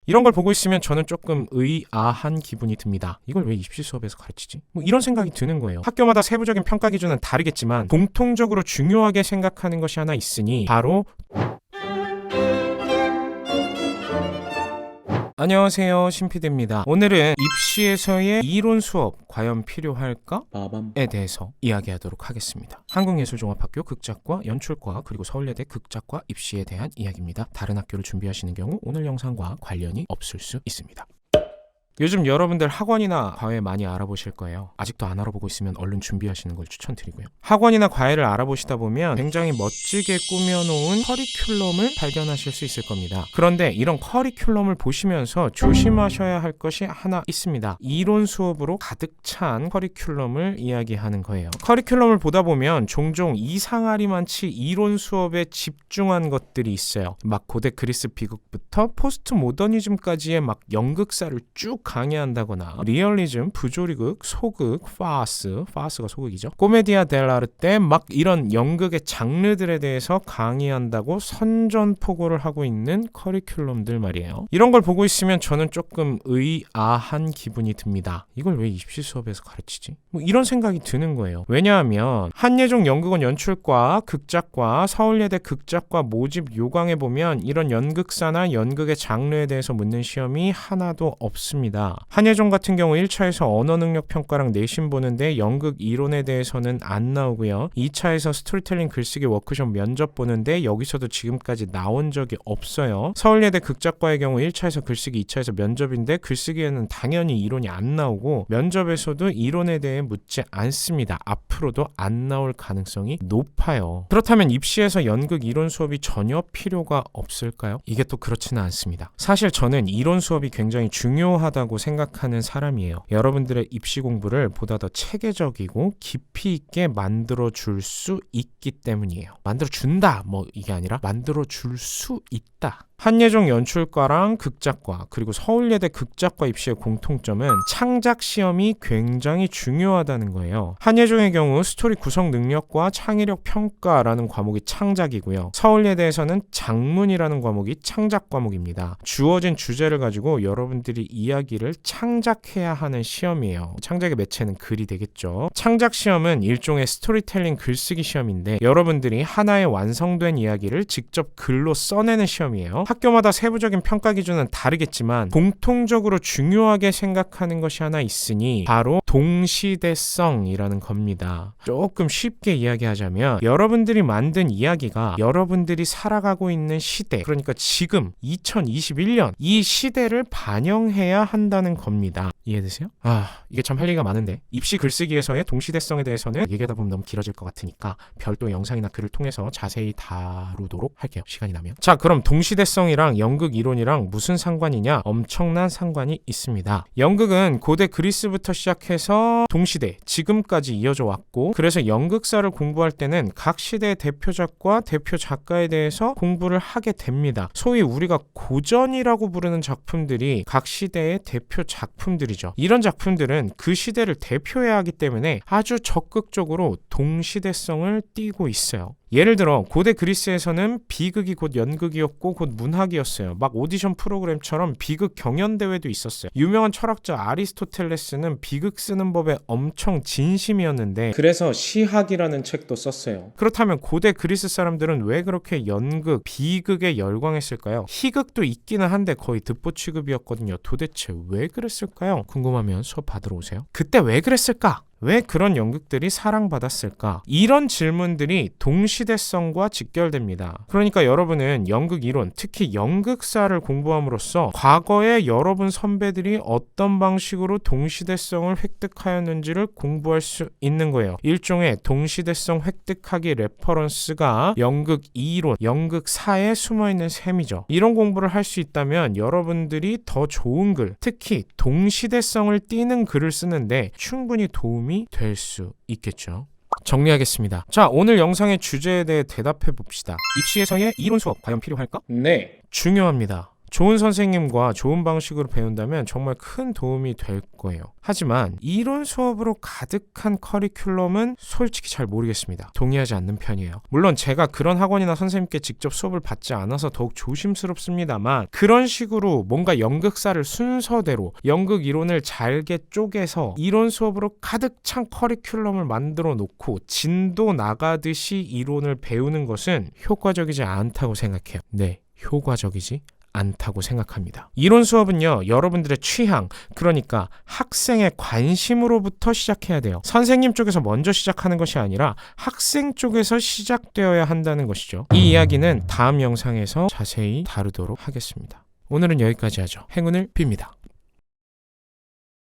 이런 걸 보고 있으면 저는 조금 의아한 기분이 듭니다. 이걸 왜 입시 수업에서 가르치지? 뭐 이런 생각이 드는 거예요. 학교마다 세부적인 평가 기준은 다르겠지만 공통적으로 중요하게 생각하는 것이 하나 있으니 바로 안녕하세요, 신PD입니다. 오늘은 입시에서의 이론 수업 과연 필요할까?에 대해서 이야기하도록 하겠습니다. 한국예술종합학교 극작과 연출과 그리고 서울예대 극작과 입시에 대한 이야기입니다. 다른 학교를 준비하시는 경우 오늘 영상과 관련이 없을 수 있습니다. 요즘 여러분들 학원이나 과외 많이 알아보실 거예요. 아직도 안 알아보고 있으면 얼른 준비하시는 걸 추천드리고요. 학원이나 과외를 알아보시다 보면 굉장히 멋지게 꾸며놓은 커리큘럼을 발견하실 수 있을 겁니다. 그런데 이런 커리큘럼을 보시면서 조심하셔야 할 것이 하나 있습니다. 이론 수업으로 가득 찬 커리큘럼을 이야기하는 거예요. 커리큘럼을 보다 보면 종종 이상하리만치 이론 수업에 집중한 것들이 있어요. 막 고대 그리스 비극부터 포스트 모더니즘까지의 막 연극사를 쭉 강의한다거나 리얼리즘, 부조리극, 소극, 파스가 소극이죠. 코메디아 델라르테 막 이런 연극의 장르들에 대해서 강의한다고 선전포고를 하고 있는 커리큘럼들 말이에요. 이런 걸 보고 있으면 저는 조금 의아한 기분이 듭니다. 이걸 왜 입시 수업에서 가르치지? 뭐 이런 생각이 드는 거예요. 왜냐하면 한예종 연극원 연출과 극작과 서울예대 극작과 모집 요강에 보면 이런 연극사나 연극의 장르에 대해서 묻는 시험이 하나도 없습니다. 한예종 같은 경우 1차에서 언어능력평가랑 내신 보는데 연극 이론에 대해서는 안 나오고요. 2차에서 스토리텔링 글쓰기 워크숍 면접 보는데 여기서도 지금까지 나온 적이 없어요. 서울예대 극작과의 경우 1차에서 글쓰기, 2차에서 면접인데 글쓰기에는 당연히 이론이 안 나오고 면접에서도 이론에 대해 묻지 않습니다. 앞으로도 안 나올 가능성이 높아요. 그렇다면 입시에서 연극 이론 수업이 전혀 필요가 없을까요? 이게 또 그렇지는 않습니다. 사실 저는 이론 수업이 굉장히 중요하다고 생각하는 사람이에요. 여러분들의 입시 공부를 보다 더 체계적이고 깊이 있게 만들어 줄 수 있기 때문이에요. 만들어 준다 뭐 이게 아니라 만들어 줄 수 있다. 한예종 연출과랑 극작과 그리고 서울예대 극작과 입시의 공통점은 창작 시험이 굉장히 중요하다는 거예요. 한예종의 경우 스토리 구성 능력과 창의력 평가라는 과목이 창작이고요. 서울예대에서는 작문이라는 과목이 창작 과목입니다. 주어진 주제를 가지고 여러분들이 이야기를 창작해야 하는 시험이에요. 창작의 매체는 글이 되겠죠. 창작 시험은 일종의 스토리텔링 글쓰기 시험인데 여러분들이 하나의 완성된 이야기를 직접 글로 써내는 시험이에요. 학교마다 세부적인 평가 기준은 다르겠지만 공통적으로 중요하게 생각하는 것이 하나 있으니 바로 동시대성이라는 겁니다. 조금 쉽게 이야기하자면 여러분들이 만든 이야기가 여러분들이 살아가고 있는 시대, 그러니까 지금 2021년 이 시대를 반영해야 한다는 겁니다. 이해되세요? 이게 참 할 얘기가 많은데 입시 글쓰기에서의 동시대성에 대해서는 얘기하다 보면 너무 길어질 것 같으니까 별도 영상이나 글을 통해서 자세히 다루도록 할게요. 시간이 나면. 자, 그럼 동시대성이랑 연극 이론이랑 무슨 상관이냐? 엄청난 상관이 있습니다. 연극은 고대 그리스부터 시작해서 동시대, 지금까지 이어져 왔고 그래서 연극사를 공부할 때는 각 시대의 대표작과 대표 작가에 대해서 공부를 하게 됩니다. 소위 우리가 고전이라고 부르는 작품들이 각 시대의 대표 작품들이죠. 이런 작품들은 그 시대를 대표해야 하기 때문에 아주 적극적으로 동시대성을 띠고 있어요. 예를 들어 고대 그리스에서는 비극이 곧 연극이었고 곧 문학이었어요. 막 오디션 프로그램처럼 비극 경연대회도 있었어요. 유명한 철학자 아리스토텔레스는 비극 쓰는 법에 엄청 진심이었는데 그래서 시학이라는 책도 썼어요. 그렇다면 고대 그리스 사람들은 왜 그렇게 연극, 비극에 열광했을까요? 희극도 있기는 한데 거의 듣보 취급이었거든요. 도대체 왜 그랬을까요? 궁금하면 수업 받으러 오세요. 그때 왜 그랬을까? 왜 그런 연극들이 사랑받았을까? 이런 질문들이 동시대성과 직결됩니다. 그러니까 여러분은 연극 이론, 특히 연극사를 공부함으로써 과거에 여러분 선배들이 어떤 방식으로 동시대성을 획득하였는지를 공부할 수 있는 거예요. 일종의 동시대성 획득하기 레퍼런스가 연극 이론, 연극사에 숨어있는 셈이죠. 이런 공부를 할 수 있다면 여러분들이 더 좋은 글, 특히 동시대성을 띠는 글을 쓰는데 충분히 도움이 될 수 있겠죠. 정리하겠습니다. 자, 오늘 영상의 주제에 대해 대답해 봅시다. 입시에서의 이론 수업 과연 필요할까? 네, 중요합니다. 좋은 선생님과 좋은 방식으로 배운다면 정말 큰 도움이 될 거예요. 하지만 이론 수업으로 가득한 커리큘럼은 솔직히 잘 모르겠습니다. 동의하지 않는 편이에요. 물론 제가 그런 학원이나 선생님께 직접 수업을 받지 않아서 더욱 조심스럽습니다만, 그런 식으로 뭔가 연극사를 순서대로 연극 이론을 잘게 쪼개서 이론 수업으로 가득 찬 커리큘럼을 만들어 놓고 진도 나가듯이 이론을 배우는 것은 효과적이지 않다고 생각해요. 네, 효과적이지 않다고 생각합니다. 이론 수업은요, 여러분들의 취향, 그러니까 학생의 관심으로부터 시작해야 돼요. 선생님 쪽에서 먼저 시작하는 것이 아니라 학생 쪽에서 시작되어야 한다는 것이죠. 이 이야기는 다음 영상에서 자세히 다루도록 하겠습니다. 오늘은 여기까지 하죠. 행운을 빕니다.